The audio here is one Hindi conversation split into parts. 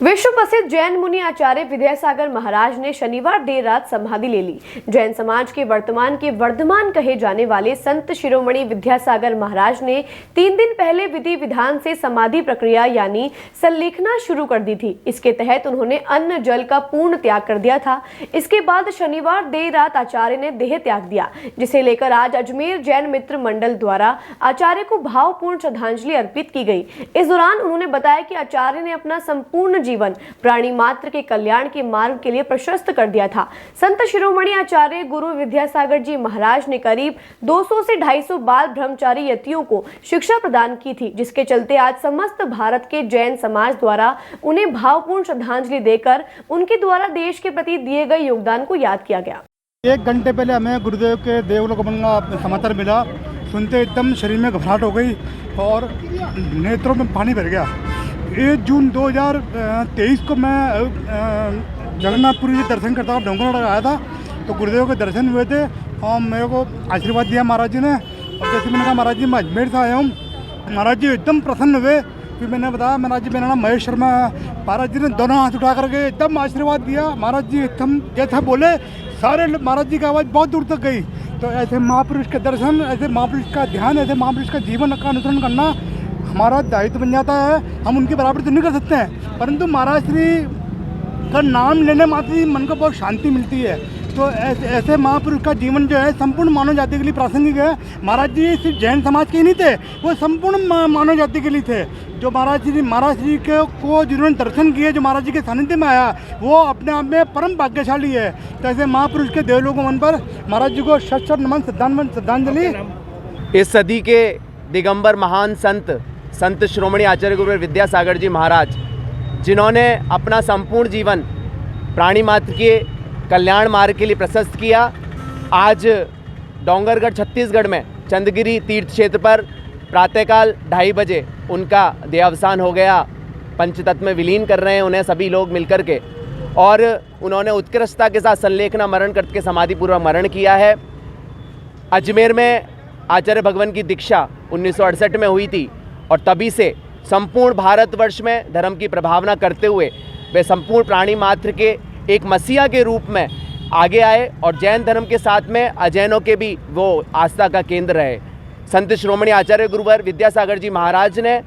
विश्व प्रसिद्ध जैन मुनि आचार्य विद्यासागर महाराज ने शनिवार देर रात समाधि ले ली। जैन समाज के वर्तमान के वर्धमान कहे जाने वाले संत शिरोमणि विद्यासागर महाराज ने 3 दिन पहले विधि विधान से समाधि प्रक्रिया यानी संलेखना शुरू कर दी थी। इसके तहत उन्होंने अन्न जल का पूर्ण त्याग कर दिया था। इसके बाद शनिवार देर रात आचार्य ने देह त्याग दिया, जिसे लेकर आज अजमेर जैन मित्र मंडल द्वारा आचार्य को भावपूर्ण श्रद्धांजलि अर्पित की गई। इस दौरान उन्होंने बताया कि आचार्य ने अपना संपूर्ण जीवन प्राणी मात्र के कल्याण के मार्ग के लिए प्रशस्त कर दिया था। संत शिरोमणि आचार्य गुरु विद्यासागर जी महाराज ने करीब 200 से 250 बाल ब्रह्मचारी यतियों को शिक्षा प्रदान की थी, जिसके चलते आज समस्त भारत के जैन समाज द्वारा उन्हें भावपूर्ण श्रद्धांजलि देकर उनके द्वारा देश के प्रति दिए गए योगदान को याद किया गया। 1 घंटे पहले हमें गुरुदेव के देवलोक गमन का समाचार मिला। सुनते एकदम शरीर में घबराहट हो गई और नेत्रों में पानी भर गया। 1 जून 2023 को मैं जगन्नाथपुरी के दर्शन करता हुआ डोंगरगढ़ आया था, तो गुरुदेव के दर्शन हुए थे और मेरे को आशीर्वाद दिया महाराज जी ने। और जैसे मैंने कहा महाराज जी मैं अजमेर से आया हूँ, महाराज जी एकदम प्रसन्न हुए। फिर मैंने बताया महाराज जी मेरा नाम महेश शर्मा है। महाराज जी ने दोनों हाथ उठा करके एकदम आशीर्वाद दिया। महाराज जी एकदम जैसा बोले सारे महाराज जी की आवाज़ बहुत दूर तक गई। तो ऐसे महापुरुष के दर्शन, ऐसे महापुरुष का ध्यान, ऐसे महापुरुष का जीवन का अनुसरण करना हमारा दायित्व बन जाता है। हम उनके बराबर तो नहीं कर सकते हैं, परंतु महाराज श्री का नाम लेने मात्र ही मन को बहुत शांति मिलती है। तो ऐसे महापुरुष का जीवन जो है संपूर्ण मानव जाति के लिए प्रासंगिक है। महाराज जी सिर्फ जैन समाज के ही नहीं थे, वो संपूर्ण मानव जाति के लिए थे। जो महाराज श्री को जिन्होंने दर्शन किए, जो महाराज जी के सानिध्य में आया, वो अपने आप में परम भाग्यशाली है। तो ऐसे महापुरुष के देवलोक गमन पर महाराज जी को शत नमन श्रद्धांजलि। इस सदी के दिगंबर महान संत शिरोमणि आचार्य गुरु विद्यासागर जी महाराज, जिन्होंने अपना संपूर्ण जीवन प्राणी मात्र के कल्याण मार्ग के लिए प्रशस्त किया, आज डोंगरगढ़ छत्तीसगढ़ में चंदगिरी तीर्थ क्षेत्र पर प्रातःकाल 2:30 बजे उनका देहावसान हो गया। पंचतत्व में विलीन कर रहे हैं उन्हें सभी लोग मिलकर के, और उन्होंने उत्कृष्टता के साथ संलेखना मरण करके समाधिपूर्वक मरण किया है। अजमेर में आचार्य भगवान की दीक्षा 1968 में हुई थी, और तभी से संपूर्ण भारतवर्ष में धर्म की प्रभावना करते हुए वे संपूर्ण प्राणी मात्र के एक मसीहा के रूप में आगे आए, और जैन धर्म के साथ में अजैनों के भी वो आस्था का केंद्र रहे। संत शिरोमणि आचार्य गुरुवर विद्यासागर जी महाराज ने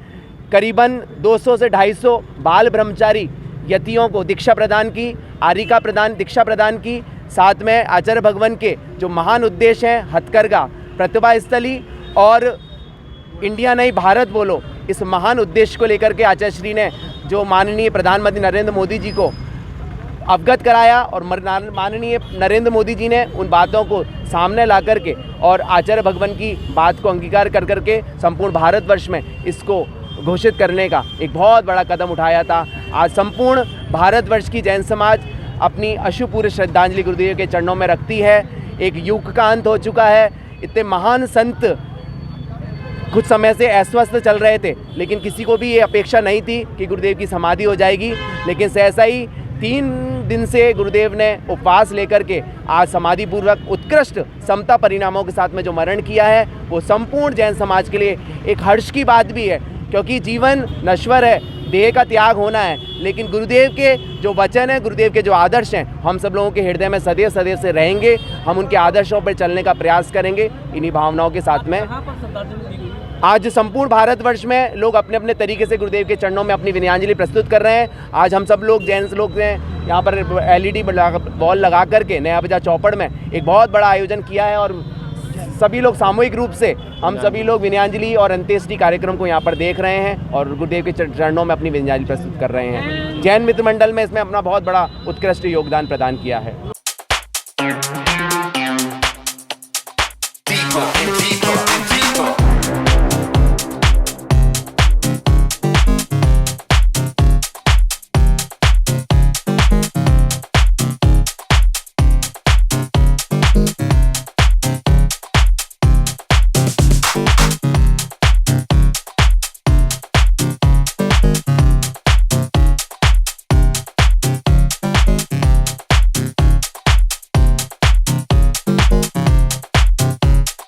करीबन 200 से 250 बाल ब्रह्मचारी यतियों को दीक्षा प्रदान की, आरिका प्रदान दीक्षा प्रदान की। साथ में आचार्य भगवान के जो महान उद्देश्य हैं, हथकरघा, प्रतिभा स्थली और इंडिया नहीं भारत बोलो, इस महान उद्देश्य को लेकर के आचार्य श्री ने जो माननीय प्रधानमंत्री नरेंद्र मोदी जी को अवगत कराया, और माननीय नरेंद्र मोदी जी ने उन बातों को सामने ला करके और आचार्य भगवान की बात को अंगीकार कर करके संपूर्ण भारतवर्ष में इसको घोषित करने का एक बहुत बड़ा कदम उठाया था। आज संपूर्ण भारतवर्ष की जैन समाज अपनी अश्रुपूर्ण श्रद्धांजलि गुरुदेव के चरणों में रखती है। एक युग का अंत हो चुका है। इतने महान संत कुछ समय से अस्वस्थ चल रहे थे, लेकिन किसी को भी ये अपेक्षा नहीं थी कि गुरुदेव की समाधि हो जाएगी, लेकिन सहसा ही 3 दिन से गुरुदेव ने उपवास लेकर के आज समाधि पूर्वक उत्कृष्ट समता परिणामों के साथ में जो मरण किया है, वो संपूर्ण जैन समाज के लिए एक हर्ष की बात भी है, क्योंकि जीवन नश्वर है, देह का त्याग होना है, लेकिन गुरुदेव के जो वचन है, गुरुदेव के जो आदर्श हैं, हम सब लोगों के हृदय में सदैव से रहेंगे। हम उनके आदर्शों पर चलने का प्रयास करेंगे। इन्हीं भावनाओं के साथ में आज संपूर्ण भारतवर्ष में लोग अपने अपने तरीके से गुरुदेव के चरणों में अपनी विनयाഞ്जलि प्रस्तुत कर रहे हैं। आज हम सब लोग जैन लोग ने यहाँ पर LED बॉल लगा करके नया बाजार चौपड़ में एक बहुत बड़ा आयोजन किया है, और सभी लोग सामूहिक रूप से हम सभी लोग विनयाഞ്जलि और अंत्येष्टि कार्यक्रम को यहाँ पर देख रहे हैं और गुरुदेव के चरणों में अपनी विनयाഞ്जलि प्रस्तुत कर रहे हैं। जैन मित्र मंडल में इसमें अपना बहुत बड़ा उत्कृष्ट योगदान प्रदान किया है।